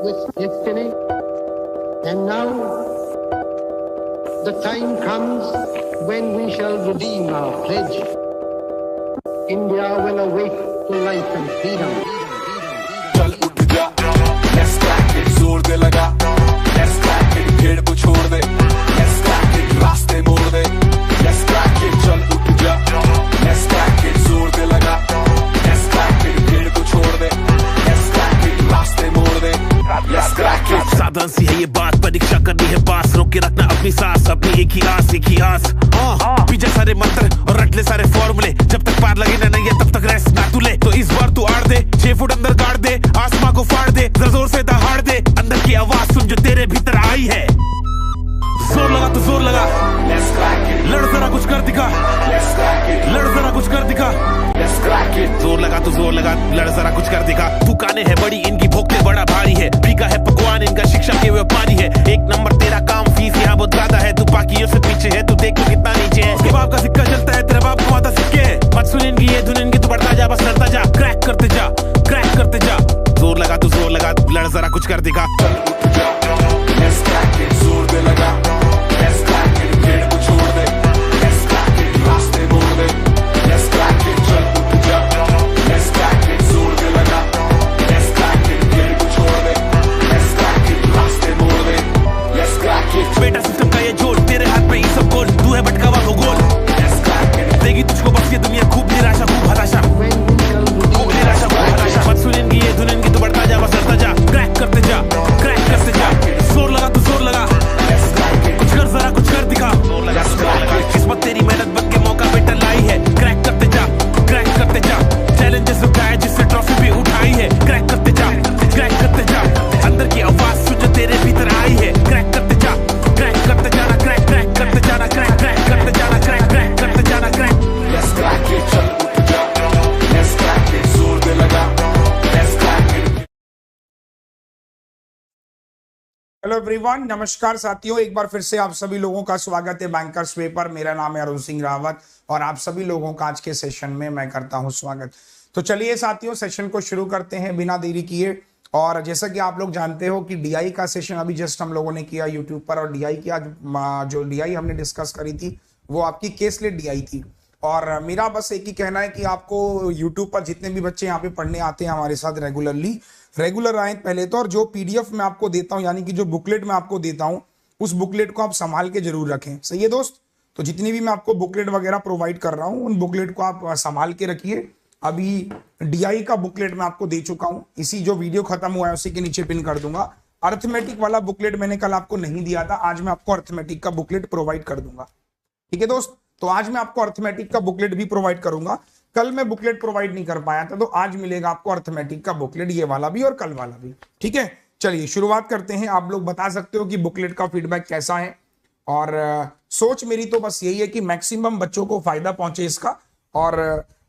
with destiny. And now the time comes when we shall redeem our pledge. India will awake to life and freedom. चल उठ जा, let's crack it, जोर दे लगा, let's crack it, भीड़ को छोड़ दे, let's crack it, रास्ते मोड़ दे, let's crack it, चल उठ जा, let's crack it, जोर दे लगा, let's crack it, भीड़ को छोड़ दे, let's crack it, रास्ते मोड़ दे, let's crack it। साधारण सी है ये बात, परीक्षा करनी है पास, रोक के रखना अपनी सांस, अपनी एक ही आस पीछे सारे मंत्र और रट ले सारे फॉर्मूले, जब तक पार लगे ना नहीं तब तक रेस्ट ना तू ले। तो इस बार तू आड़ दे, 6 फुट अंदर गाड़ दे, आसमां को फाड़ दे, जरा जोर से दहाड़ दे, अंदर की आवाज सुन जो तेरे भीतर आई है। जोर लगा तो जोर लगा, let's crack it, लड़ जरा कुछ कर दिखा, let's crack it, लड़ जरा कुछ कर दिखा, let's crack it, जोर लगा तो जोर लगा, लड़ जरा कुछ कर दिखा। दुकानें है बड़ी, इनकी भोगते बड़ा भारी है, बिका है पकवान इनका, शिक्षा के व्यापारी है। एक नंबर तेरा काम, फीस यहाँ बहुत ज्यादा है, तू बाकियों से पीछे है, तू देख तू कितना नीचे है। उसके बाप का सिक्का चलता है, तेरा बाप कमाता सिक्के है। मत सुन इनकी ये धुन इनकी, तू बढ़ता जा बस लड़ता जा, क्रैक करते जा, क्रैक करते जा। जोर लगा तो जोर लगा, लड़ जरा कुछ कर दिखा। let's crack it, जोर दे लगा, let's crack it, भीड़ को छोड़ दे, let's crack it, रास्ते मोड़ दे, let's crack it, चल उठ जा, let's crack it, जोर दे लगा, let's crack it, भीड़ को छोड़ दे, let's crack it, रास्ते मोड़ दे, let's crack it। बेटा सिस्टम का ये जोड़, तेरे हाथ में ही सब गोल, तू है भटका हुआ भूगोल, let's crack it, देगी तुझको बस ये दुनिया खूब निराशा, खूब हताशा, When we shall खूब redeem निराशा, खूब हताशा। मत सुन इनकी ये धुन इनकी, तू बढ़ता जा बस लड़ता जा, क्रैक करते जा, क्रैक करते जा। जोर लगा तो जोर लगा, let's crack it, कुछ कर जरा कुछ कर दिखा। जोर लगा तो जोर लगा, किस्मत तेरी मेहनत बन के मौका बेटा लाई है, क्रैक करते जा, क्रैक करते जा। चैलेंजेस उठाए जिससे ट्रॉफी भी उठाई है, क्रैक करते जा, क्रैक करते जा। अंदर की आवाज सुन जो तेरे भीतर आई है, क्रैक करते जा, क्रैक करते जाना, क्रैक क्रैक करते जाना, क्रैक क्रैक करते जाना, क्रैक क्रैक करते जाना, क्रैक। let's crack it, चल उठ जा, let's crack it, जोर दे लगा, let's crack it। Hello everyone, नमस्कार साथियों, एक बार फिर से आप सभी लोगों का स्वागत है बैंकर्स वे पर। मेरा नाम है अरुण सिंह रावत और आप सभी लोगों का आज के सेशन में मैं करता हूं स्वागत। तो चलिए साथियों, सेशन को शुरू करते हैं बिना देरी किए। और जैसा कि आप लोग जानते हो कि डीआई का सेशन अभी जस्ट हम लोगों ने किया यूट्यूब पर, और डीआई की आज जो डीआई हमने डिस्कस करी थी वो आपकी केस लेट डीआई थी। और मेरा बस एक ही कहना है कि आपको यूट्यूब पर जितने भी बच्चे यहाँ पे पढ़ने आते हैं हमारे साथ रेगुलर आए पहले तो, और जो पीडीएफ मैं आपको देता हूँ यानी कि जो बुकलेट मैं आपको देता हूँ उस बुकलेट को आप संभाल के जरूर रखें। सही है दोस्त? तो जितनी भी मैं आपको बुकलेट वगैरह प्रोवाइड कर रहा हूँ उन बुकलेट को आप संभाल के रखिए। अभी डीआई का बुकलेट मैं आपको दे चुका हूँ, इसी जो वीडियो खत्म हुआ है उसी के नीचे पिन कर दूंगा। अर्थमेटिक वाला बुकलेट मैंने कल आपको नहीं दिया था, आज मैं आपको अर्थमेटिक का बुकलेट प्रोवाइड कर दूंगा। ठीक है दोस्त? तो आज मैं आपको अर्थमेटिक का बुकलेट भी प्रोवाइड करूंगा। कल मैं बुकलेट प्रोवाइड नहीं कर पाया था, तो आज मिलेगा आपको अर्थमेटिक का बुकलेट, ये वाला भी और कल वाला भी। ठीक है, चलिए शुरुआत करते हैं। आप लोग बता सकते हो कि बुकलेट का फीडबैक कैसा है, और सोच मेरी तो बस यही है कि मैक्सिमम बच्चों को फायदा पहुंचे इसका। और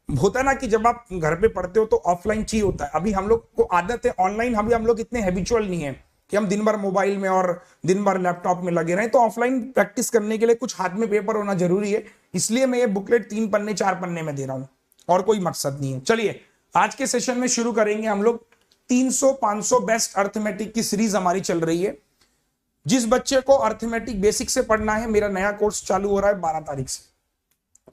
होता है ना कि जब आप घर पे पढ़ते हो तो ऑफलाइन चाहिए होता है। अभी हम लोग को आदत है ऑनलाइन, अभी हम लोग इतने हैबिचुअल नहीं है कि हम दिन भर मोबाइल में और दिन भर लैपटॉप में लगे रहें। तो ऑफलाइन प्रैक्टिस करने के लिए कुछ हाथ में पेपर होना जरूरी है, इसलिए मैं ये बुकलेट 3 पन्ने 4 पन्ने में दे रहा हूं, और कोई मकसद नहीं है। चलिए आज के सेशन में शुरू करेंगे हम लोग। 300-500 बेस्ट अर्थमेटिक की सीरीज हमारी चल रही है। जिस बच्चे को अर्थमेटिक बेसिक से पढ़ना है, मेरा नया कोर्स चालू हो रहा है 12 तारीख से।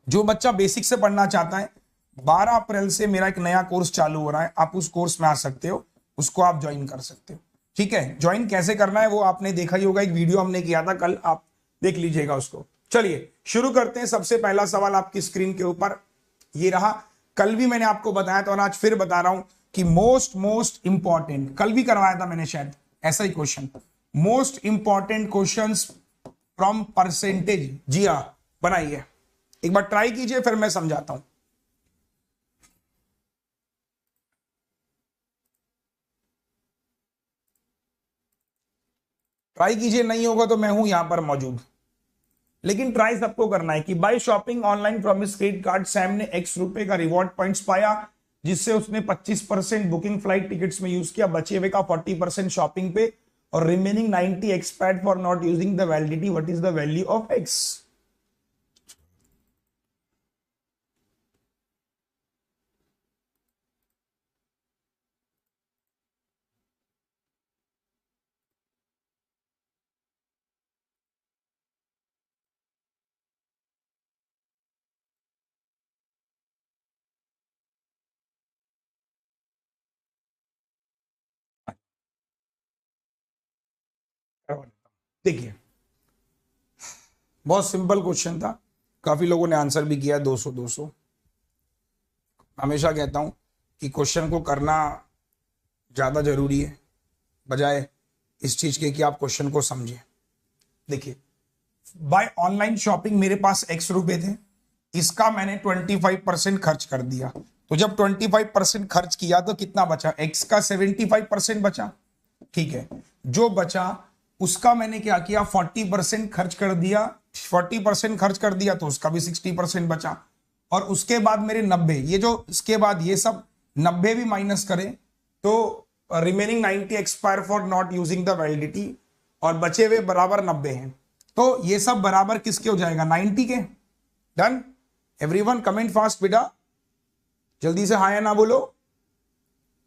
जो बच्चा बेसिक से पढ़ना चाहता है, 12 अप्रैल से मेरा एक नया कोर्स चालू हो रहा है। आप उस कोर्स में आ सकते हो, उसको आप ज्वाइन कर सकते हो। ठीक है, ज्वाइन कैसे करना है वो आपने देखा ही होगा, एक वीडियो हमने किया था कल, आप देख लीजिएगा उसको। चलिए शुरू करते हैं। सबसे पहला सवाल आपकी स्क्रीन के ऊपर ये रहा। कल भी मैंने आपको बताया था और आज फिर बता रहा हूं कि मोस्ट इंपॉर्टेंट, कल भी करवाया था मैंने शायद ऐसा ही question, most important questions from percentage. जी हाँ, बनाइए, एक बार ट्राई कीजिए फिर मैं समझाता हूं। ट्राई कीजिए, नहीं होगा तो मैं हूं यहां पर मौजूद, लेकिन ट्राई सबको करना है। कि buy shopping online from his credit card, Sam ने x रुपए का रिवॉर्ड पॉइंट्स पाया, जिससे उसने 25% बुकिंग फ्लाइट टिकट्स में यूज किया, बचे हुए का 40% शॉपिंग पे, और remaining 90 expired for not using the validity. What is the value of x? देखिए बहुत सिंपल क्वेश्चन था, काफी लोगों ने आंसर भी किया 200-200। हमेशा कहता हूं कि क्वेश्चन को करना ज्यादा जरूरी है बजाय इस चीज के कि आप क्वेश्चन को समझें। देखिए बाय ऑनलाइन शॉपिंग मेरे पास x रुपए थे, इसका मैंने 25% खर्च कर दिया। तो जब 25% खर्च किया तो कितना बचा, x का 75% बचा। ठीक है, जो बचा उसका मैंने क्या किया, 40% खर्च कर दिया। 40% खर्च कर दिया तो उसका भी 60% बचा। और उसके बाद मेरे 90, ये जो इसके बाद ये सब 90 भी माइनस करें तो remaining 90 expire for not using the validity, और बचे हुए बराबर 90 हैं। तो ये सब बराबर किसके हो जाएगा, 90 के। डन। एवरीवन कमेंट फास्ट बेटा, जल्दी से हाँ या ना बोलो।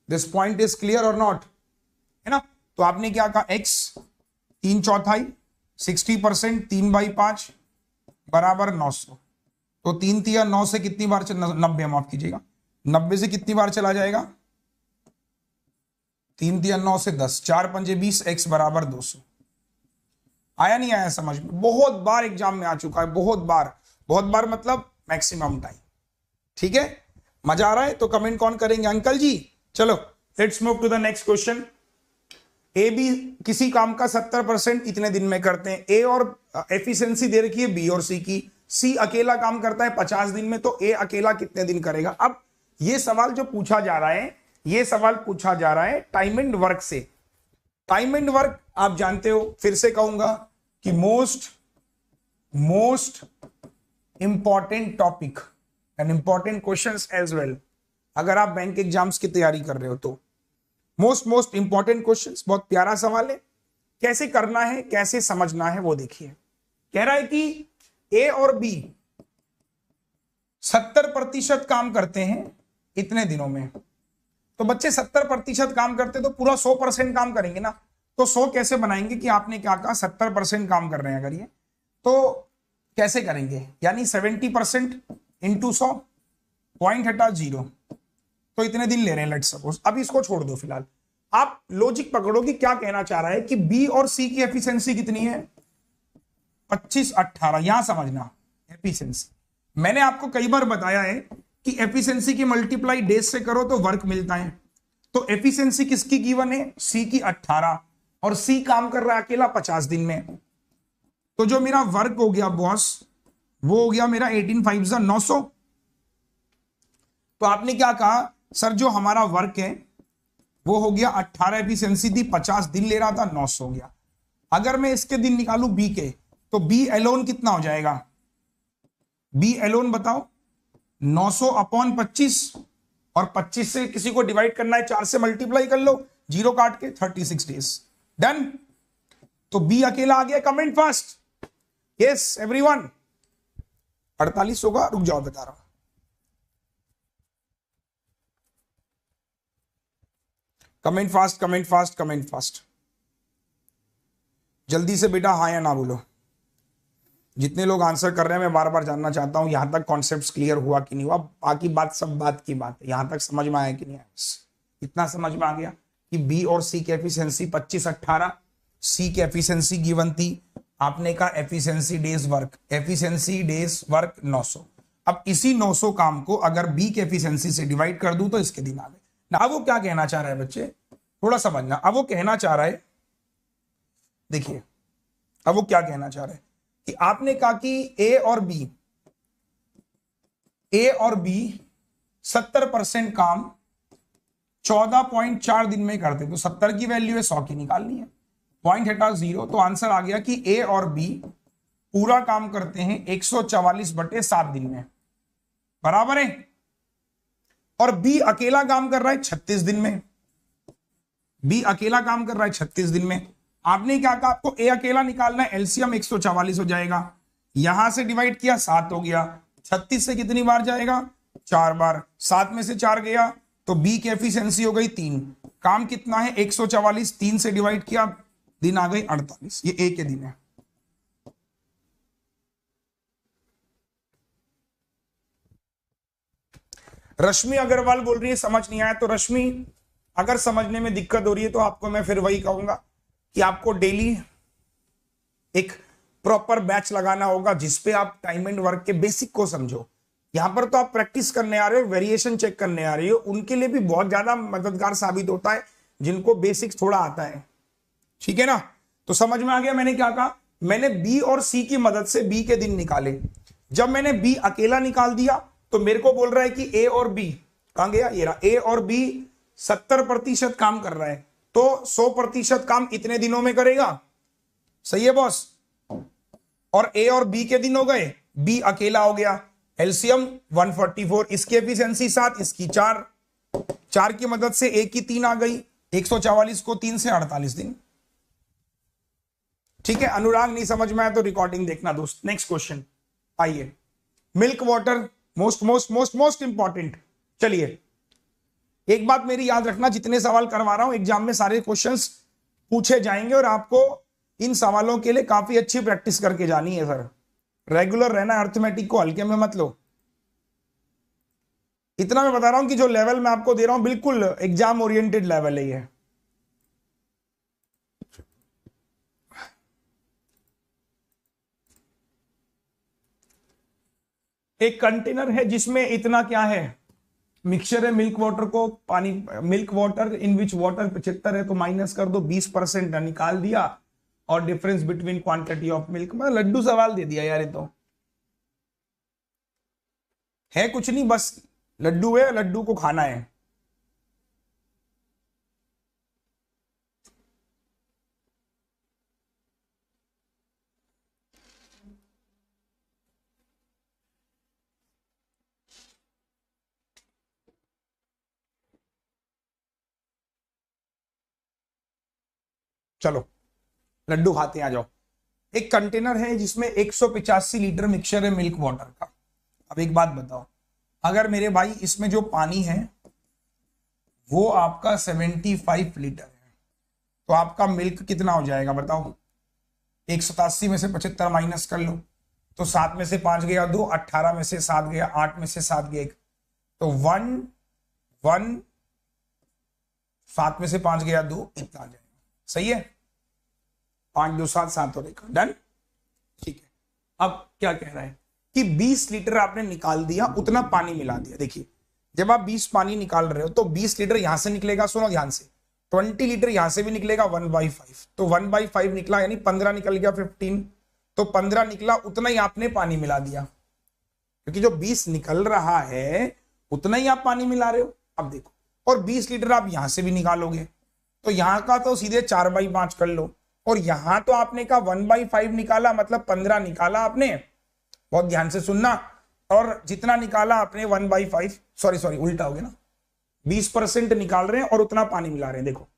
दिस पॉइंट इज क्लियर और नॉट, है ना। तो आपने क्या कहा, x 3/4 60%, 3/5 बराबर 900। तो 3 3 9 से कितनी बार 90, माफ कीजिएगा, 90 से कितनी बार चला जाएगा, 3 3 9 से 10, 4 5 20, x बराबर 200। आया नहीं आया समझ में? बहुत बार एग्जाम में आ चुका है, बहुत बार मतलब मैक्सिमम टाइम। ठीक है, मजा आ रहा है? तो कमेंट कौन करेंगे, अंकल जी। चलो let's move to the next question. ए बी किसी काम का 70% इतने दिन में करते हैं। ए और एफिशिएंसी दे रखी है बी और सी की। सी अकेला काम करता है 50 दिन में, तो ए अकेला कितने दिन करेगा। अब ये सवाल जो पूछा जा रहा है, ये सवाल पूछा जा रहा है टाइम एंड वर्क से। टाइम एंड वर्क आप जानते हो, फिर से कहूंगा कि most important topic and important questions as well. अगर आप बैंक एग्जाम्स की तैयारी कर रहे हो तो मोस्ट इंपॉर्टेंट क्वेश्चंस। बहुत प्यारा सवाल है, कैसे करना है, कैसे समझना है वो देखिए। कह रहा है कि ए और बी 70% काम करते हैं इतने दिनों में। तो बच्चे 70% काम करते तो पूरा 100% काम करेंगे ना। तो 100 कैसे बनाएंगे कि आपने क्या कहा 70% काम कर रहे हैं अगर ये, तो कैसे करेंगे, यानी 70% इंटू 100, पॉइंट हटा 0, तो इतने दिन ले रहे हैं लेट्स सपोज। अब इसको छोड़ दो फिलहाल, आप लॉजिक पकड़ो कि क्या कहना चाह रहा है कि बी और सी की एफिशिएंसी कितनी है, 25-18। यहां समझना एफिशिएंसी, मैंने आपको कई बार बताया है कि एफिशिएंसी की मल्टीप्लाई डेज से करो तो वर्क मिलता है। तो एफिशिएंसी किसकी गिवन है, सी की 18, और सी काम कर रहा है अकेला 50 दिन में। तो जो मेरा वर्क हो गया बॉस, वो हो गया मेरा 18×5 = 900। तो आपने क्या कहा, सर जो हमारा वर्क है वो हो गया 18, एफिशिएंसी थी 50 दिन ले रहा था, 900 हो गया। अगर मैं इसके दिन निकालू बी के, तो बी एलोन कितना हो जाएगा, बी एलोन बताओ, 900/25, और 25 से किसी को डिवाइड करना है 4 से मल्टीप्लाई कर लो, 0 काट के 36 डेज। डन। तो बी अकेला आ गया। Comment fast, yes everyone. 48 होगा, रुक जाओ बता रहा हूं। Comment fast, comment fast, comment fast, जल्दी से बेटा हाँ या ना बोलो। जितने लोग आंसर कर रहे हैं मैं बार बार जानना चाहता हूं यहां तक कॉन्सेप्ट्स क्लियर हुआ कि नहीं हुआ। बाकी बात सब बात की बात है, यहां तक समझ में आया कि नहीं आया, इतना समझ में आ गया कि बी और सी की एफिशिएंसी 25-18, सी की एफिशिएंसी गिवन थी, आपने कहा एफिशिएंसी डेज वर्क 900। अब इसी 900 काम को अगर बी की एफिशिएंसी से डिवाइड कर दूं तो इसके दिन आ गए ना। अब वो क्या कहना चाह रहा है बच्चे, थोड़ा समझना। अब वो कहना चाह रहा है, देखिए अब वो क्या कहना चाह रहा है कि आपने कहा कि ए और बी 70% काम 14.4 दिन में करते। तो 70 की वैल्यू है, 100 की निकालनी है, पॉइंट हटा 0। तो आंसर आ गया कि ए और बी पूरा काम करते हैं 144/7 दिन में, बराबर है। और बी अकेला काम कर रहा है 36 दिन में, बी अकेला काम कर रहा है 36 दिन में। आपने क्या कहा, आपको ए अकेला निकालना है, एलसीएम 144 हो जाएगा, यहां से डिवाइड किया 7 हो गया। 36 से कितनी बार जाएगा, 4 बार, 7 में से 4 गया, तो बी की एफिशिएंसी हो गई 3। काम कितना है 144, 3 से डिवाइड किया, दिन आ गई 48। ये ए के दिन है। रश्मि अग्रवाल बोल रही है समझ नहीं आया। तो रश्मि अगर समझने में दिक्कत हो रही है तो आपको मैं फिर वही कहूंगा कि आपको डेली एक प्रॉपर बैच लगाना होगा जिसपे आप टाइम एंड वर्क के बेसिक को समझो। यहां पर तो आप प्रैक्टिस करने आ रहे हो, वेरिएशन चेक करने आ रहे हो, उनके लिए भी बहुत ज्यादा मददगार साबित होता है जिनको बेसिक्स थोड़ा आता है। ठीक है ना? तो समझ में आ गया मैंने क्या कहा? मैंने बी और सी की मदद से बी के दिन निकाले। जब मैंने बी अकेला निकाल दिया तो मेरे को बोल रहा है कि ए और बी कहां गया, ये रहा, ए और बी 70% काम कर रहा है, तो 100% काम इतने दिनों में करेगा। सही है बॉस? और ए और बी के दिन हो गए, बी अकेला हो गया, एलसीएम 144, इसकी एफिशिएंसी 7, इसकी 4 की मदद से ए की 3 आ गई, 144 को 3 से 48 दिन। ठीक है, अनुराग नहीं समझ में आया तो रिकॉर्डिंग देखना दोस्त। नेक्स्ट क्वेश्चन आइए, milk water, most most most most important. चलिए एक बात मेरी याद रखना, जितने सवाल करवा रहा हूं एग्जाम में सारे क्वेश्चंस पूछे जाएंगे और आपको इन सवालों के लिए काफी अच्छी प्रैक्टिस करके जानी है सर। रेगुलर रहना, अर्थमेटिक को हल्के में मत लो। इतना मैं बता रहा हूं कि जो लेवल मैं आपको दे रहा हूं बिल्कुल एग्जाम ओरिएंटेड लेवल है ये। एक कंटेनर है जिसमें इतना क्या है, मिक्सचर है मिल्क वाटर को पानी, milk water in which water 75 है तो माइनस कर दो, 20% निकाल दिया, और difference between quantity of milk. मैं लड्डू सवाल दे दिया यार, ये तो है कुछ नहीं, बस लड्डू है, लड्डू को खाना है। चलो लड्डू खाते हैं, आ जाओ। एक कंटेनर है जिसमें 185 लीटर मिक्सचर है मिल्क वाटर का। अब एक बात बताओ, अगर मेरे भाई इसमें जो पानी है वो आपका 75 लीटर है तो आपका मिल्क कितना हो जाएगा बताओ? 187 में से 75 माइनस कर लो तो 7 में से 5 गया 2, 18 में से 7 गया 8 में से 7 गया 1, तो 1 7 में से 5 गया 2, इतना आ जाएगा। सही है? 5 2 7 7 और 1, डन। ठीक है, अब क्या कह रहा है कि 20 लीटर आपने निकाल दिया, उतना पानी मिला दिया। देखिए जब आप 20 पानी निकाल रहे हो तो 20 लीटर यहां से निकलेगा, सुनो ध्यान से, 20 लीटर यहां से भी निकलेगा 1/5, तो 1/5 निकला, यानी 15 निकल गया, 15 तो 15 निकला, उतना ही आपने पानी मिला दिया, क्योंकि जो 20 निकल रहा है उतना ही आप पानी मिला रहे हो। अब देखो, और 20 लीटर आप यहां से भी निकालोगे तो यहां का तो सीधे 4/5 कर लो, और यहां तो आपने का 1/5 निकाला, मतलब 15 निकाला आपने, बहुत ध्यान से सुनना, और जितना निकाला आपने 1/5, सॉरी उल्टा हो गया ना, 20% निकाल रहे हैं और उतना पानी मिला रहे हैं। देखो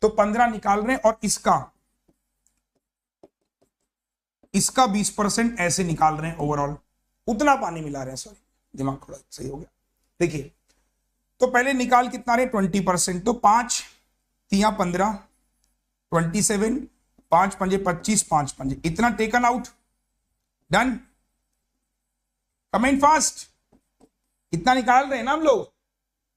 तो 15 निकाल रहे हैं और इसका 20% ऐसे निकाल रहे हैं, ओवरऑल उतना पानी मिला रहे हैं। सॉरी दिमाग थोड़ा सही हो गया। देखिए तो पहले निकाल कितना रहे 20%, तो 5 3 15 27, 5 5 25, 5 5 इतना taken out, done. Comment fast, इतना निकाल रहे हैं ना हम लोग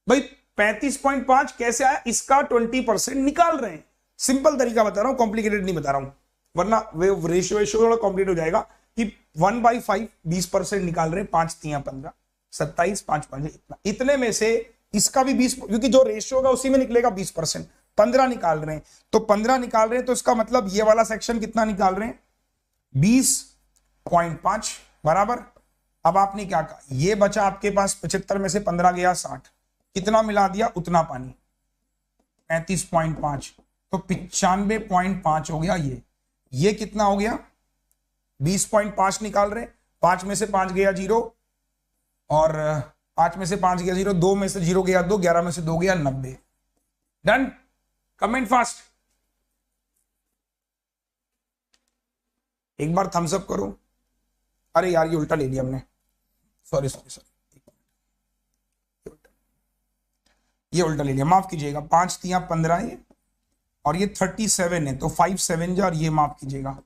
भाई। 35.5 कैसे आया? इसका 20% निकाल रहे हैं। सिंपल तरीका बता रहा हूं, कॉम्प्लिकेटेड नहीं बता रहा हूं, वरना रेशियो थोड़ा कॉम्प्लिकेट हो जाएगा कि 1/5 20% निकाल रहे हैं, 5 3 15 27, 5 5 इतने में से इसका भी 20, क्योंकि जो रेशियो होगा उसी में निकलेगा 20%, 15 निकाल रहे हैं, तो 15 निकाल रहे हैं, तो इसका मतलब ये वाला सेक्शन कितना निकाल रहे हैं? 20.5 बराबर। अब आपने क्या कहा, ये बचा आपके पास 75 में से 15 गया 60, कितना मिला दिया? उतना पानी, 35.5, तो 95.5 हो गया। ये कितना हो गया? 20.5 निकाल रहे, 5 में से 5 गया 0, और 5 में से 5 गया 0, 2 में से 0 गया 2, 11 में से 2 गया 90, डन। कमेंट फास्ट, एक बार थम्स अप करो। अरे यार ये उल्टा ले लिया हमने, सॉरी ये उल्टा ले लिया, माफ कीजिएगा। 5 3 15 ये, और ये 37 है, तो 5 7 जा, और ये माफ कीजिएगा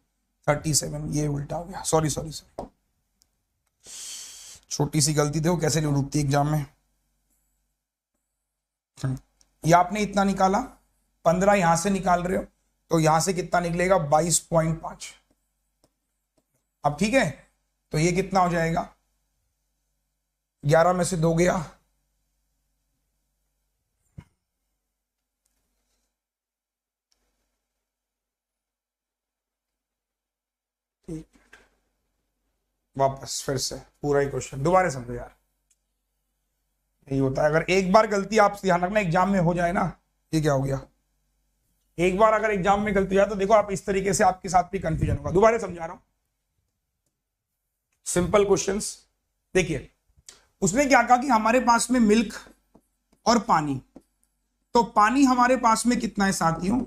37, ये उल्टा हो गया, सॉरी छोटी सी गलती देखो कैसे डूबती है एग्जाम में। ये आपने इतना निकाला, 15 यहां से निकाल रहे हो, तो यहां से कितना निकलेगा? 22.5, अब ठीक है, तो ये कितना हो जाएगा, 11 में से 2 गया, वापस फिर से पूरा ही क्वेश्चन दोबारा समझो यार, यही होता है। अगर एक बार गलती आप ध्यान रखना एग्जाम में हो जाए ना, ये क्या हो गया, एक बार अगर एग्जाम में गलती हो जाए तो देखो आप इस तरीके से आपके साथ भी कंफ्यूजन होगा। दोबारा समझा रहा हूं, सिंपल क्वेश्चंस। देखिए उसने क्या कहा कि हमारे पास में मिल्क और पानी, तो पानी हमारे पास में कितना है साथियों,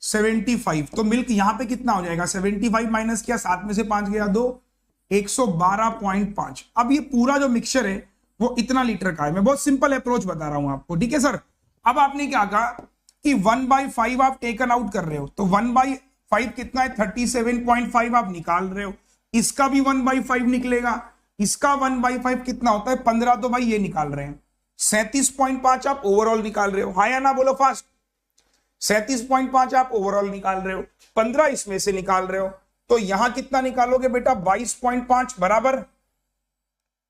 75। तो मिल्क यहां पे कितना हो जाएगा, 75 माइनस किया, 7 में से 5 गया 2, 112.5। अब ये पूरा जो मिक्सचर है वो इतना लीटर का है। मैं बहुत सिंपल अप्रोच बता रहा हूं आपको, ठीक है सर। अब आपने क्या कहा कि 1/5 आप टेकन आउट कर रहे हो, तो 1/5 कितना है, 37.5 आप निकाल रहे हो, इसका भी 1/5 निकलेगा, इसका 1/5 कितना होता है 15, तो भाई ये निकाल रहे हैं 37.5 आप ओवरऑल निकाल रहे हो, हाँ या ना बोलो फास्ट। 37.5 आप ओवरऑल निकाल रहे हो, 15 इसमें से निकाल रहे हो, तो यहां कितना निकालोगे बेटा 22.5 बराबर,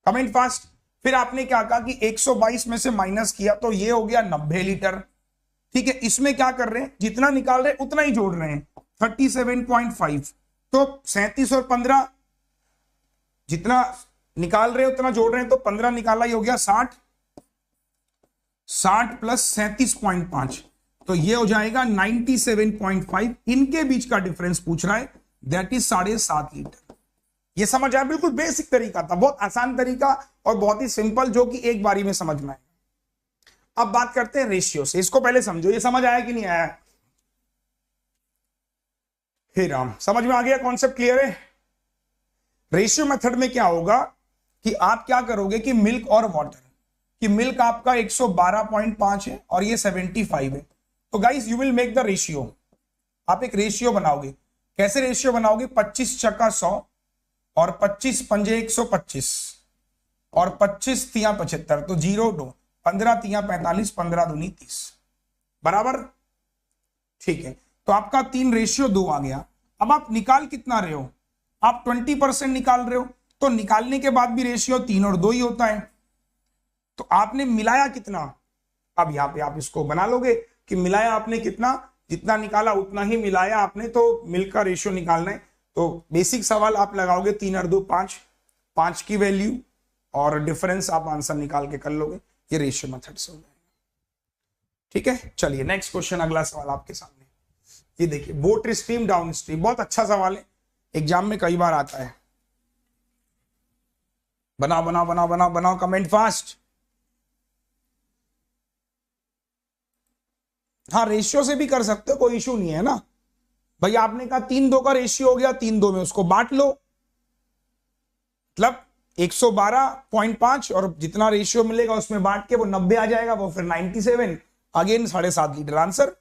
कमेंट फास्ट। फिर आपने क्या कहा कि 122 में से माइनस किया तो ये हो गया 90 लीटर, ठीक है। इसमें क्या कर रहे हैं, जितना निकाल रहे हैं उतना ही जोड़ रहे हैं, 37.5, तो 37 और 15, जितना निकाल रहे हैं उतना जोड़ रहे हैं, तो 15 निकाला ही हो गया 60, 60 प्लस 37.5, तो ये हो जाएगा 97.5। इनके बीच का डिफरेंस पूछ रहा है, दैट इज 7.5 लीटर। ये समझ आया, बिल्कुल बेसिक तरीका था, बहुत आसान तरीका और बहुत ही सिंपल, जो कि एक बारी में समझ में आए। अब बात करते हैं रेशियो से, इसको पहले समझो, ये समझ आया कि नहीं आया, हे राम, समझ में आ गया, कॉन्सेप्ट क्लियर है। रेशियो मेथड में क्या होगा कि आप क्या करोगे कि मिल्क और वाटर, कि मिल्क आपका 112.5 है और ये 75 है, तो guys you will make the ratio, आप एक रेशियो बनाओगे। कैसे रेशियो बनाओगे, 25 चक्का 100 और 25 पंजे 125 और 25 तिया 75, तो 0 2, 15 तिया 45, 15 दूनी 30 बराबर, ठीक है। तो आपका 3 रेशियो 2 आ गया। अब आप निकाल कितना रहे हो, आप 20% निकाल रहे हो, तो निकालने के बाद भी रेशियो 3 और 2 ही होता है, तो आपने मिलाया कितना, अब यहां पे आप इसको बना लोगे कि मिलाया आपने कितना, जितना निकाला उतना ही मिलाया आपने, तो मिल्क का रेशियो निकालना है। तो बेसिक सवाल आप लगाओगे 3 और 2 5, 5 की वैल्यू और डिफरेंस आप आंसर निकाल के कर लोगे, ये रेशियो मेथड से हो जाएगा, ठीक है। चलिए नेक्स्ट क्वेश्चन, अगला सवाल आपके सामने, ये देखिए, बोट स्ट्रीम डाउन स्ट्रीम, बहुत अच्छा सवाल है, एग्जाम में कई बार आता है। बनाओ बनाओ बनाओ बनाओ बनाओ, कमेंट फास्ट। हाँ रेशियो से भी कर सकते हो, कोई इशू नहीं है ना भाई। आपने कहा 3-2 का रेशियो हो गया, 3-2 में उसको बांट लो, मतलब 112.5 और जितना रेशियो मिलेगा उसमें बांट के वो 90 आ जाएगा, वो फिर 97, अगेन 7.5 लीटर आंसर।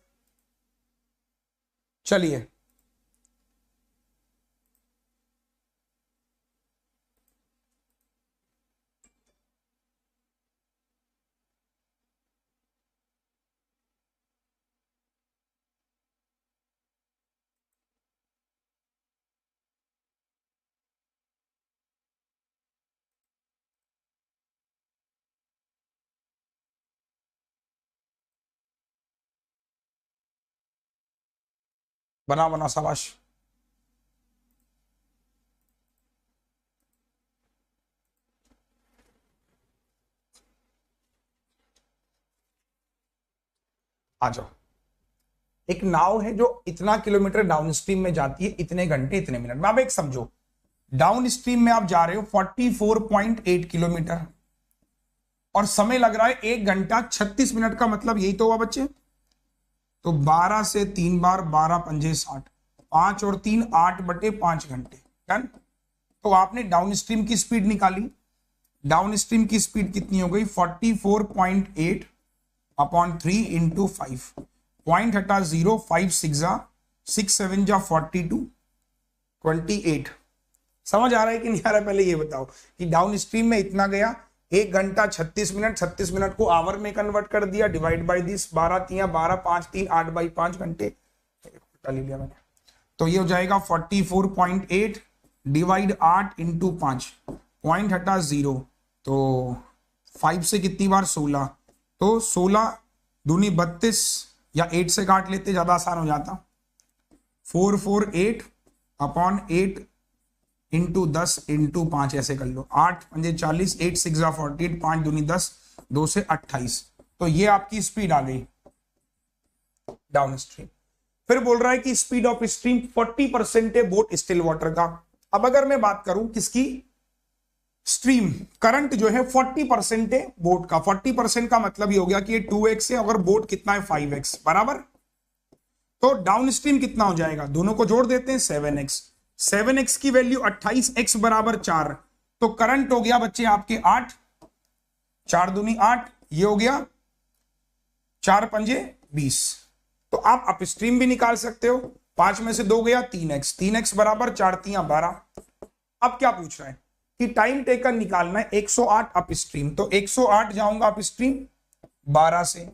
चलिए बना बना, शाबाश। आ जाओ, एक नाव है जो इतना किलोमीटर डाउन स्ट्रीम में जाती है, इतने घंटे इतने मिनट में। अब एक समझो, डाउन स्ट्रीम में आप जा रहे हो 44.8 किलोमीटर और समय लग रहा है 1 घंटा 36 मिनट का, मतलब यही तो हुआ बच्चे। तो 12 से 3 बार 12 पंजे 60, 5 और 3 8/5 घंटे डन। तो आपने डाउन स्ट्रीम की स्पीड निकाली, डाउन स्ट्रीम की स्पीड कितनी हो गई 44.8 अपॉन 3 इंटू 5, पॉइंट हटा 0, 5 6 जा 6 7 जा 42, 28। समझ आ रहा है कि नहीं आ रहा है, पहले ये बताओ कि डाउन स्ट्रीम में इतना गया, 1 घंटा 36 मिनट, 36 मिनट को आवर में कन्वर्ट कर दिया, डिवाइड बाय दिस 12 तिया 12, 5 3 8/5 घंटे ले लिया मैंने। तो ये हो जाएगा 44.8 डिवाइड 8 इंटू 5, पॉइंट हटा 0, तो 5 से कितनी बार 16, तो 16 दूनी 32, या 8 से काट लेते ज्यादा आसान हो जाता। 448 अपॉन 8 इंटू 10 इंटू 5 ऐसे कर लो, 8 पंजे 40, 8 6 48, 5 दूनी 10, 2 से 28, तो ये आपकी स्पीड आ गई डाउन स्ट्रीम। फिर बोल रहा है कि स्पीड ऑफ स्ट्रीम 40% है बोट स्टिल वाटर का। अब अगर मैं बात करूं किसकी, स्ट्रीम करंट जो है 40% है बोट का, 40% का मतलब ये हो गया कि ये 2x है, अगर बोट कितना है 5x बराबर, तो डाउन स्ट्रीम कितना हो जाएगा, दोनों को जोड़ देते हैं 7x, 7x की वैल्यू 28x बराबर 4, तो करंट हो गया बच्चे आपके 8, 4 दूनी 8, ये हो गया 4 पंजे 20, तो आप अपस्ट्रीम भी निकाल सकते हो, 5 में से 2 गया 3x, 3x बराबर 4 3 12। अब क्या पूछ रहा है कि टाइम टेकन निकालना है 108 अपस्ट्रीम, तो 108 जाऊंगा अपस्ट्रीम 12 से,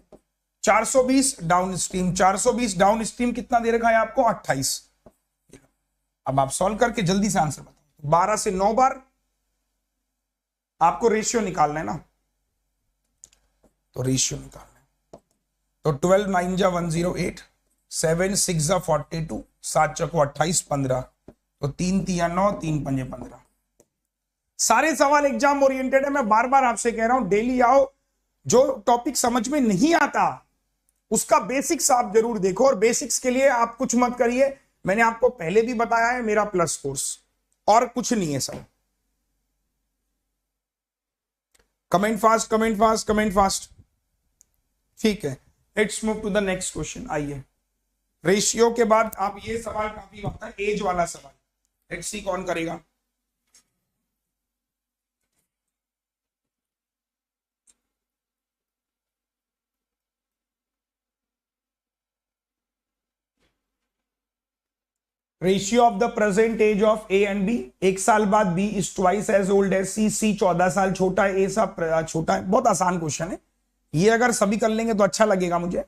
420 डाउन स्ट्रीम, 420 डाउन स्ट्रीम कितना दे रखा है आपको 28। अब आप सॉल्व करके जल्दी से आंसर बताओ, 12 से 9 बार आपको रेशियो निकालना है ना, तो रेशियो निकालना है, तो 12 9 जा 108, 7 6 जा 42, 7 चको 28 15, तो 3 3 9, 3 पंजे 15। सारे सवाल एग्जाम ओरिएंटेड है, मैं बार बार आपसे कह रहा हूं डेली आओ, जो टॉपिक समझ में नहीं आता उसका बेसिक्स आप जरूर देखो, और बेसिक्स के लिए आप कुछ मत करिए, मैंने आपको पहले भी बताया है, मेरा प्लस कोर्स और कुछ नहीं है sir. Comment fast comment fast comment fast, ठीक है। Let's move to the next question. आइए, रेशियो के बाद आप ये सवाल काफी आता है, एज वाला सवाल, लेट्स सी कौन करेगा। Ratio of the present age of a and b, एक साल बाद b is twice as old as c, c 14 साल छोटा है, ए सब छोटा है। बहुत आसान क्वेश्चन है ये, अगर सभी कर लेंगे तो अच्छा लगेगा मुझे।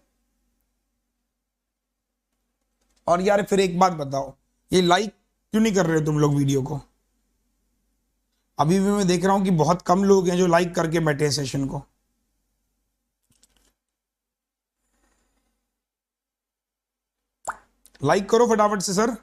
और यार फिर एक बात बताओ, ये लाइक क्यों नहीं कर रहे हो तुम लोग वीडियो को? अभी भी मैं देख रहा हूं कि बहुत कम लोग हैं जो लाइक करके बैठे हैं सेशन को। लाइक करो फटाफट से सर।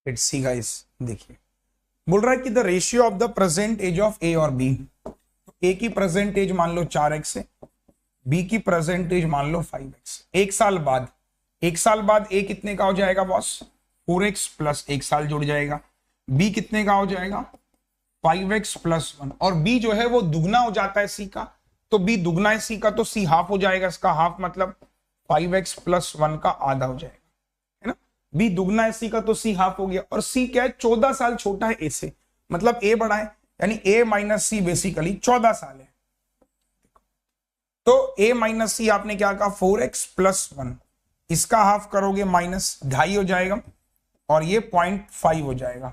लेट्स सी गाइस, देखिए बोल रहा है कि the ratio of the present age of a और बी, ए की प्रेजेंट एज मान लो 4x है, बी की प्रेजेंट एज मान लो 5x। एक साल बाद ए कितने का हो जाएगा बॉस? 4x प्लस 1 साल जुड़ जाएगा। बी कितने का हो जाएगा? 5x प्लस 1, और बी जो है वो दुगना हो जाता है सी का, तो बी दुगना है सी का, तो सी हाफ हो जाएगा, इसका हाफ मतलब 5x प्लस 1 का आधा हो जाएगा, है ना। बी दुगना है सी का, तो सी हाफ हो गया, और सी क्या है? 14 साल छोटा है ए से, मतलब ए बड़ा है, यानी ए माइनस सी बेसिकली 14 साल है। तो ए माइनस सी आपने क्या कहा? 4x प्लस 1, इसका हाफ करोगे माइनस 2.5 हो जाएगा, और ये 0.5 हो जाएगा।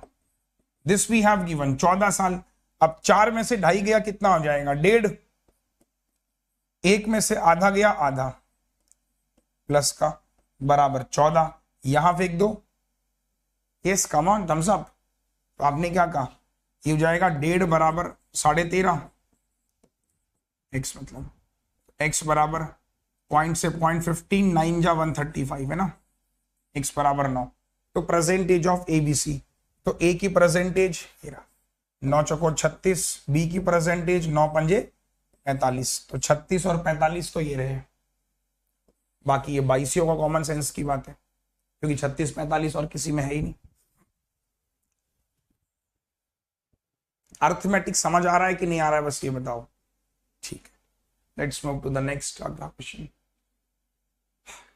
दिस वी हैव गिवन 14 साल। अब 4 में से 2.5 गया, कितना हो जाएगा? 1.5। 1 में से आधा गया, आधा प्लस का बराबर 14, यहां फेंक दो। Yes come on thumbs up. तो आपने क्या कहा? ये हो जाएगा 1.5 बराबर 13.5 x, मतलब x बराबर पॉइंट से 0.15, 9 जा 135 है ना, x बराबर 9। तो percentage of a b c, तो ए की प्रेजेंटेज 9 चौको 36, बी की प्रेजेंटेज 9 पंजे 45, तो 36 और 45 तो ये रहे, बाकी ये 22 का कॉमन सेंस की बात है, क्योंकि 36 45 और किसी में है ही नहीं। अर्थमेटिक समझ आ रहा है कि नहीं आ रहा है, बस ये बताओ। ठीक है, let's move to the next अगला क्वेश्चन।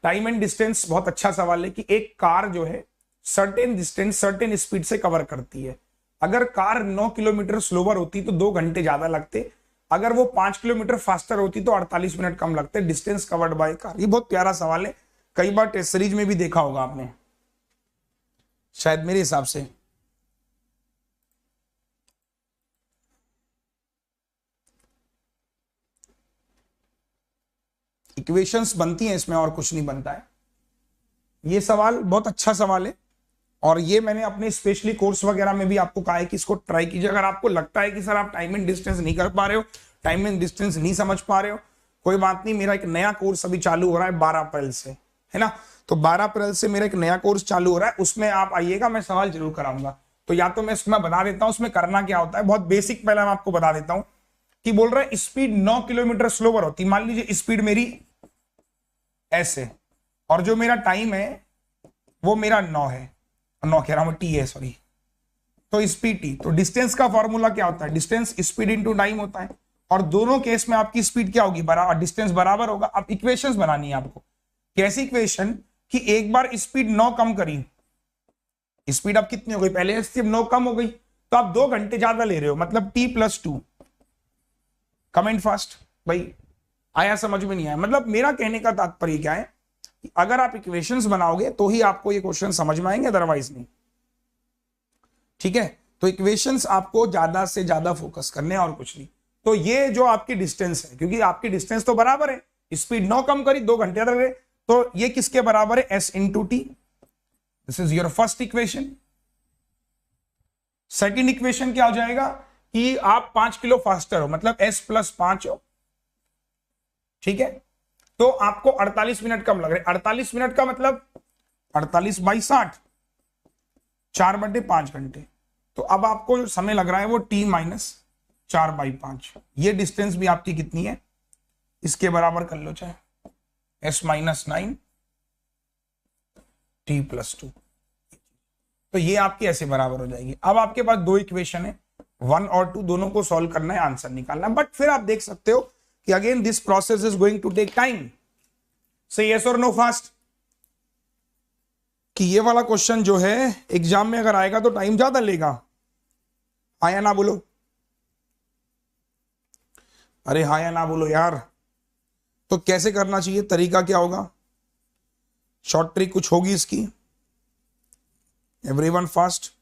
टाइम एंड डिस्टेंस, बहुत अच्छा सवाल है कि एक कार जो है सर्टेन डिस्टेंस सर्टेन स्पीड से कवर करती है, अगर कार 9 किलोमीटर स्लोवर होती तो 2 घंटे ज्यादा लगते, अगर वो 5 किलोमीटर फास्टर होती तो 48 मिनट कम लगते। डिस्टेंस कवर्ड बाय कार, ये बहुत प्यारा सवाल है, कई बार टेस्ट सीरीज में भी देखा होगा आपने शायद, मेरे हिसाब से। इक्वेशंस बनती हैं इसमें और कुछ नहीं बनता है। ये सवाल बहुत अच्छा सवाल है और ये मैंने अपने स्पेशली कोर्स वगैरह में भी आपको कहा है कि इसको ट्राई कीजिए। अगर आपको लगता है कि सर आप टाइम एंड डिस्टेंस नहीं कर पा रहे हो, टाइम एंड डिस्टेंस नहीं समझ पा रहे हो, कोई बात नहीं, मेरा एक नया कोर्स अभी चालू हो रहा है 12 अप्रैल से, है ना। तो 12 अप्रैल से मेरा एक नया कोर्स चालू हो रहा है, उसमें आप आइएगा, मैं सवाल जरूर कराऊंगा। तो या तो मैं इसमें बता देता हूं उसमें करना क्या होता है, बहुत बेसिक पहले मैं आपको बता देता हूं कि बोल रहा है स्पीड 9 किलोमीटर स्लोवर होती। मान लीजिए स्पीड मेरी ऐसे और जो मेरा टाइम है वो मेरा 9 है, 9 कह रहा हूं, टी है सॉरी, तो स्पीड टी। तो डिस्टेंस का फॉर्मूला क्या होता है, डिस्टेंस स्पीड इनटू टाइम होता है, और दोनों केस में आपकी स्पीड क्या होगी, बराबर, डिस्टेंस बराबर होगा। अब इक्वेशंस बनानी है आपको। कैसी इक्वेशन कि एक बार स्पीड 9 कम करी, स्पीड अब कितनी हो गई, पहले से 9 कम हो गई, तो आप 2 घंटे ज्यादा ले रहे हो, मतलब t+2। कमेंट फास्ट भाई, आया समझ में नहीं आया, मतलब मेरा कहने का तात्पर्य क्या है, अगर आप इक्वेशंस बनाओगे तो ही आपको ये क्वेश्चन समझ में आएंगे, अदरवाइज नहीं। ठीक है, तो इक्वेशंस आपको ज्यादा से ज्यादा फोकस करने और कुछ नहीं। तो ये जो आपकी डिस्टेंस है, क्योंकि आपकी डिस्टेंस तो बराबर है, स्पीड 9 कम करी, 2 घंटे लगे, तो ये किसके बराबर है, s into T. This is your first equation. Second equation क्या हो जाएगा कि आप 5 किलो फास्टर हो, मतलब s+5 हो, ठीक है, तो आपको 48 मिनट कम लग रहे। 48 मिनट का मतलब 48/60, 4/5 घंटे। तो अब आपको जो समय लग रहा है वो t-4/5। ये डिस्टेंस भी आपकी कितनी है, इसके बराबर कर लो, चाहे s-9 t+2। तो ये आपकी ऐसे बराबर हो जाएगी। अब आपके पास 2 इक्वेशन है, 1 और 2, दोनों को सॉल्व करना है, आंसर निकालना है। बट फिर आप देख सकते हो कि again this process is going to take time. Say yes और नो फास्ट, कि ये वाला क्वेश्चन जो है एग्जाम में अगर आएगा तो टाइम ज्यादा लेगा। हाँ या ना बोलो, अरे हाँ या ना बोलो यार। तो कैसे करना चाहिए, तरीका क्या होगा, शॉर्ट ट्रिक कुछ होगी इसकी, एवरीवन फास्ट।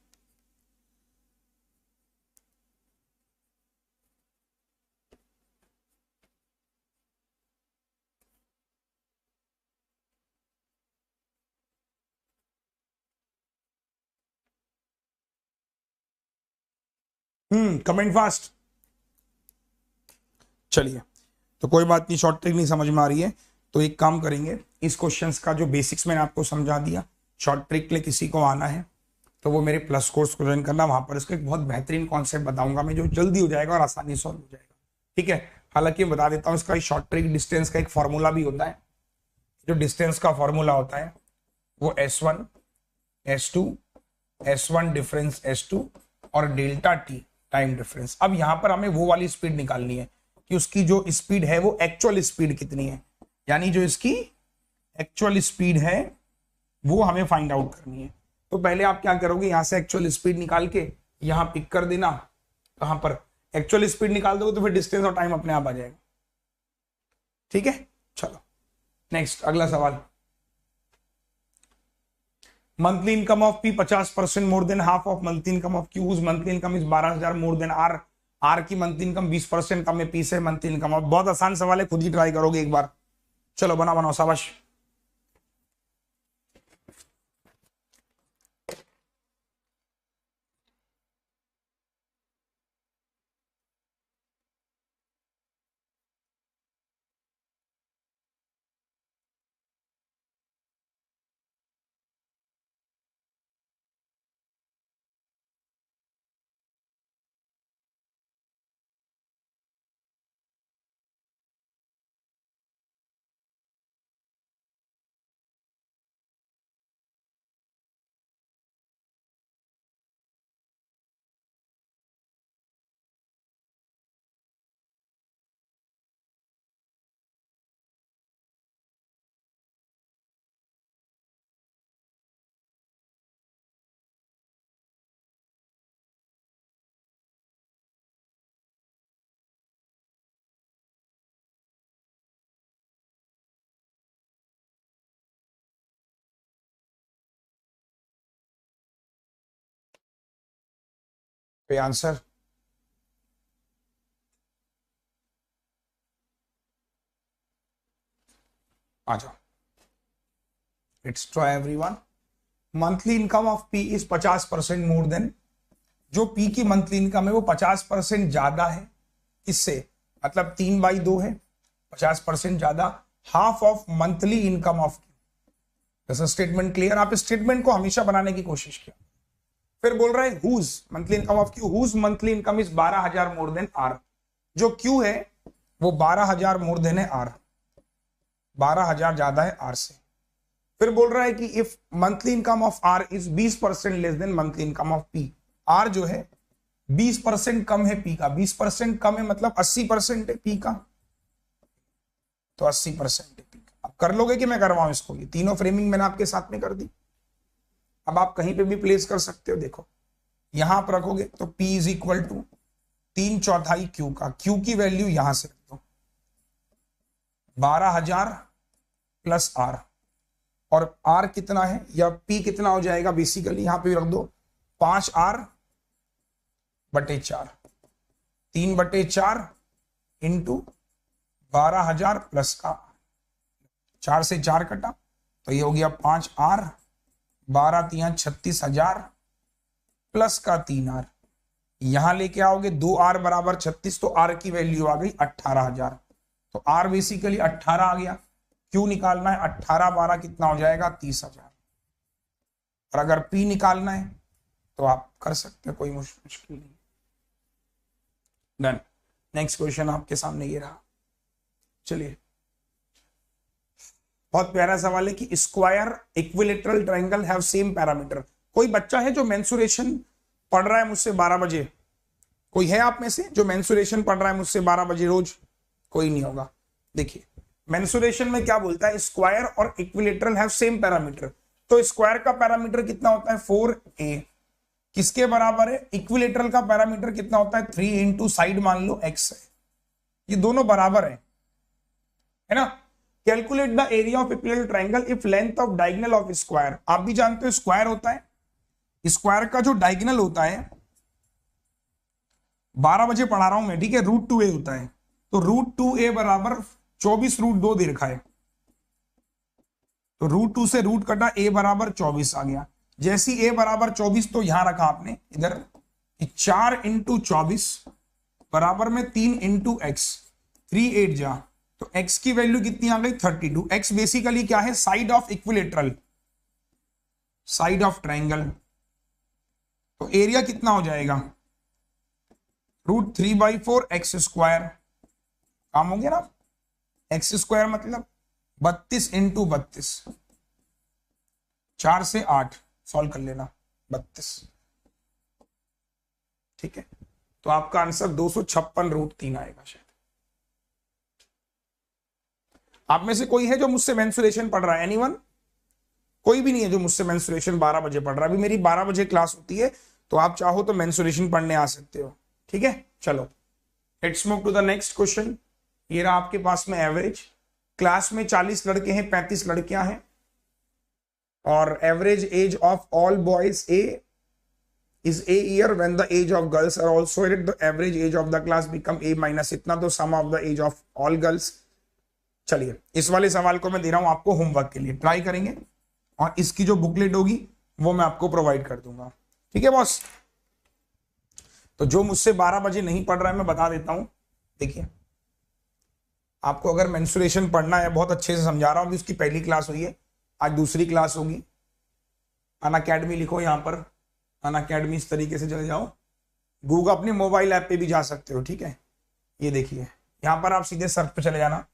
Comment fast. चलिए, तो कोई बात नहीं, शॉर्ट ट्रिक नहीं समझ में आ रही है तो एक काम करेंगे, इस क्वेश्चंस का जो बेसिक्स मैंने आपको समझा दिया, शॉर्ट ट्रिक के लिए किसी को आना है तो वो मेरे प्लस कोर्स को ज्वाइन करना, वहां पर इसको एक बहुत बेहतरीन कॉन्सेप्ट बताऊंगा मैं, जो जल्दी हो जाएगा और आसानी से सॉल्व हो जाएगा। ठीक है, हालांकि बता देता हूँ इसका शॉर्ट ट्रिक डिस्टेंस का एक फॉर्मूला भी होता है। जो डिस्टेंस का फॉर्मूला होता है वो S1 S2 S1 difference S2 और डेल्टा टी टाइम डिफरेंस। अब यहां पर हमें वो वाली स्पीड निकालनी है कि उसकी जो स्पीड है वो एक्चुअल स्पीड कितनी है, यानी जो इसकी एक्चुअल स्पीड है वो हमें फाइंड आउट करनी है। तो पहले आप क्या करोगे, यहां से एक्चुअल स्पीड निकाल के यहां पिक कर देना, कहां पर एक्चुअल स्पीड निकाल दोगे तो फिर डिस्टेंस और टाइम अपने आप आ जाएगा। ठीक है, चलो नेक्स्ट अगला सवाल। Monthly income of P 50% more than half of monthly income of Q, monthly income is 12,000 more then R की मंथली इनकम 20% कम है P से मंथली इनकम ऑफ। बहुत आसान सवाल है, खुद ही ट्राई करोगे एक बार। चलो बनाओ शाबाश। पे आंसर? आ जाओ, let's try everyone. Monthly income of P is 50% more than, जो पी की मंथली इनकम है वो 50% ज्यादा है इससे, मतलब 3/2 है, 50% ज्यादा, half of monthly income of Q. Statement clear? आप स्टेटमेंट को हमेशा बनाने की कोशिश किया। फिर बोल रहा है whose monthly income of q, whose monthly income is 12,000 more than r. जो क्यू है वो 12,000 मोर देन है आर, 12,000 ज्यादा है आर से। फिर बोल रहा है कि if monthly income of r is 20% less than monthly income of p, r जो है 20% कम है पी का, 20% कम है मतलब 80% है पी का, तो 80% है पी का। अब कर लोगे कि मैं करवाऊं इसको? ये तीनों फ्रेमिंग मैंने आपके साथ में कर दी। अब आप कहीं पे भी प्लेस कर सकते हो। देखो यहां पर रखोगे तो P is equal to 3/4 q का, क्यू की वैल्यू यहां से रख दो 12,000 प्लस आर, और आर कितना है या P कितना हो जाएगा बेसिकली यहां पे रख दो 5R/4, 3/4 इंटू 12,000 प्लस का 4 से 4 कटा तो ये हो गया 5R, 12×3 36,000 प्लस का 3R, यहां लेके आओगे 2R बराबर 36, तो R की वैल्यू आ गई 18,000। तो R बेसिकली 18 आ गया, क्यू निकालना है 18 12 कितना हो जाएगा 30,000। और अगर P निकालना है तो आप कर सकते हैं, कोई मुश्किल नहीं। डन। नेक्स्ट क्वेश्चन आपके सामने ये रहा। चलिए, बहुत प्यारा सवाल है कि square equilateral triangle have same parameter. कोई बच्चा है जो मेंसुरेशन पढ़ रहा है मुझसे 12 बजे? कोई है आप में से जो मेंसुरेशन पढ़ रहा है मुझसे 12 बजे रोज? कोई नहीं होगा। देखिए मेंसुरेशन में क्या बोलता है, स्क्वायर और इक्विलेटरल हैव सेम पैरामीटर। तो स्क्वायर का पैरामीटर कितना होता है 4a, किसके बराबर है? इक्विलेटरल का पैरामीटर कितना होता है 3 इंटू साइड मान लो x है, ये दोनों बराबर है ना। Calculate the area of equilateral triangle if length of diagonal of square. आप भी जानते हो स्क्वायर होता है, स्क्वायर का जो डायगोनल होता है 12 बजे पढ़ा रहा हूं मैं, ठीक है, √2a होता है। तो √2a बराबर 24√2 दे रखा है, तो √2 से रूट कटा, a बराबर 24 आ गया। जैसी a बराबर 24 तो यहां रखा आपने इधर 4 इंटू 24 बराबर में 3 इंटू एक्स, 3 8 जा, तो x की वैल्यू कितनी आ गई 32। x बेसिकली क्या है? Side of equilateral, side of triangle. तो एरिया कितना हो जाएगा √3/4 एक्स स्क्वायर, काम हो गया ना। एक्स स्क्वायर मतलब 32 इंटू 32, 4 से 8 सॉल्व कर लेना 32, ठीक है। तो आपका आंसर 256√3 आएगा शायद। आप में से कोई है जो मुझसे मेंसुरेशन पढ़ रहा है? एनीवन? कोई भी नहीं है जो मुझसे मेंसुरेशन 12 बजे पढ़ रहा है? अभी मेरी 12 बजे क्लास होती है, तो आप चाहो तो मेंसुरेशन पढ़ने आ सकते हो, ठीक है। चलो let's move to the next question. ये रहा आपके पास में एवरेज। क्लास में 40 लड़के हैं, 35 लड़कियां हैं, और average age of all boys is a year when the age of girls are also at the average age of the class become a minus इतना, तो sum of the age of all girls। चलिए इस वाले सवाल को मैं दे रहा हूं आपको होमवर्क के लिए, ट्राई करेंगे, और इसकी जो बुकलेट होगी वो मैं आपको प्रोवाइड कर दूंगा, ठीक है बॉस। तो जो मुझसे 12 बजे नहीं पढ़ रहा है मैं बता देता हूं। देखिए आपको अगर मेंसुरेशन पढ़ना है, बहुत अच्छे से समझा रहा हूं, अभी उसकी पहली क्लास हुई है, आज दूसरी क्लास होगी। अनअकैडमी लिखो यहाँ पर, अनअकैडमी इस तरीके से चले जाओ, गूगल अपने मोबाइल ऐप पे भी जा सकते हो, ठीक है। ये देखिए यहाँ पर आप सीधे सर्च पे चले जाना,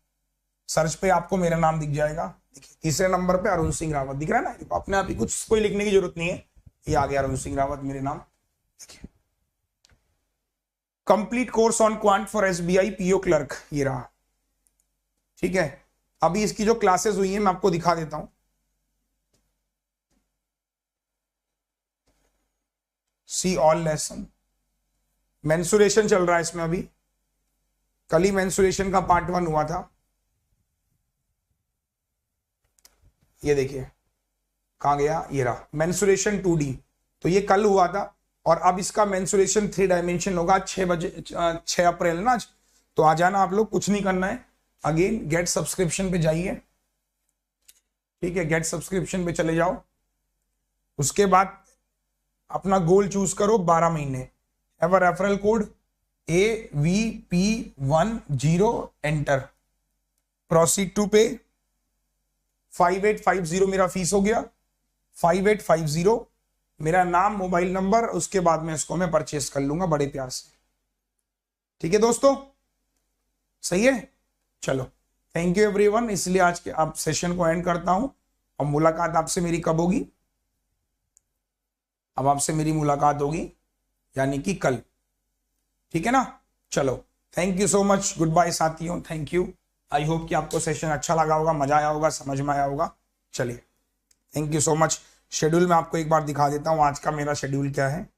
सर्च पे आपको मेरा नाम दिख जाएगा। देखिए तीसरे नंबर पे अरुण सिंह रावत दिख रहा है ना, देखो अपने आप ही, कुछ कोई लिखने की जरूरत नहीं है, ये आ गया अरुण सिंह रावत मेरे नाम। देखिए complete course on quant for SBI PO clerk, ये रहा, ठीक है। अभी इसकी जो क्लासेस हुई है मैं आपको दिखा देता हूं। सी ऑल लेसन, मेंसुरेशन चल रहा है इसमें अभी, कल ही मेंसुरेशन का पार्ट 1 हुआ था। ये देखिए कहां गया, ये रहा मेंसुरेशन 2D, तो ये कल हुआ था। और अब इसका मेंसुरेशन 3 डायमेंशन होगा 6 अप्रैल ना आज, तो आ जाना आप लोग, कुछ नहीं करना है। अगेन गेट सब्सक्रिप्शन पे जाइए, ठीक है, गेट सब्सक्रिप्शन पे चले जाओ। उसके बाद अपना गोल चूज करो 12 महीने, have a referral code AVP10, enter, proceed to pay. 5850 मेरा फीस हो गया, 5850 मेरा नाम, मोबाइल नंबर, उसके बाद में इसको मैं परचेस कर लूंगा बड़े प्यार से। ठीक है दोस्तों, सही है, चलो थैंक यू एवरीवन। इसलिए आज के आप सेशन को एंड करता हूं, और मुलाकात आपसे मेरी कब होगी? अब आपसे मेरी मुलाकात होगी यानी कि कल, ठीक है ना। चलो thank you so much, good bye साथियों, थैंक यू। आई होप कि आपको सेशन अच्छा लगा होगा, मजा आया होगा, समझ में आया होगा। चलिए thank you so much. Schedule में आपको एक बार दिखा देता हूं आज का मेरा शेड्यूल क्या है।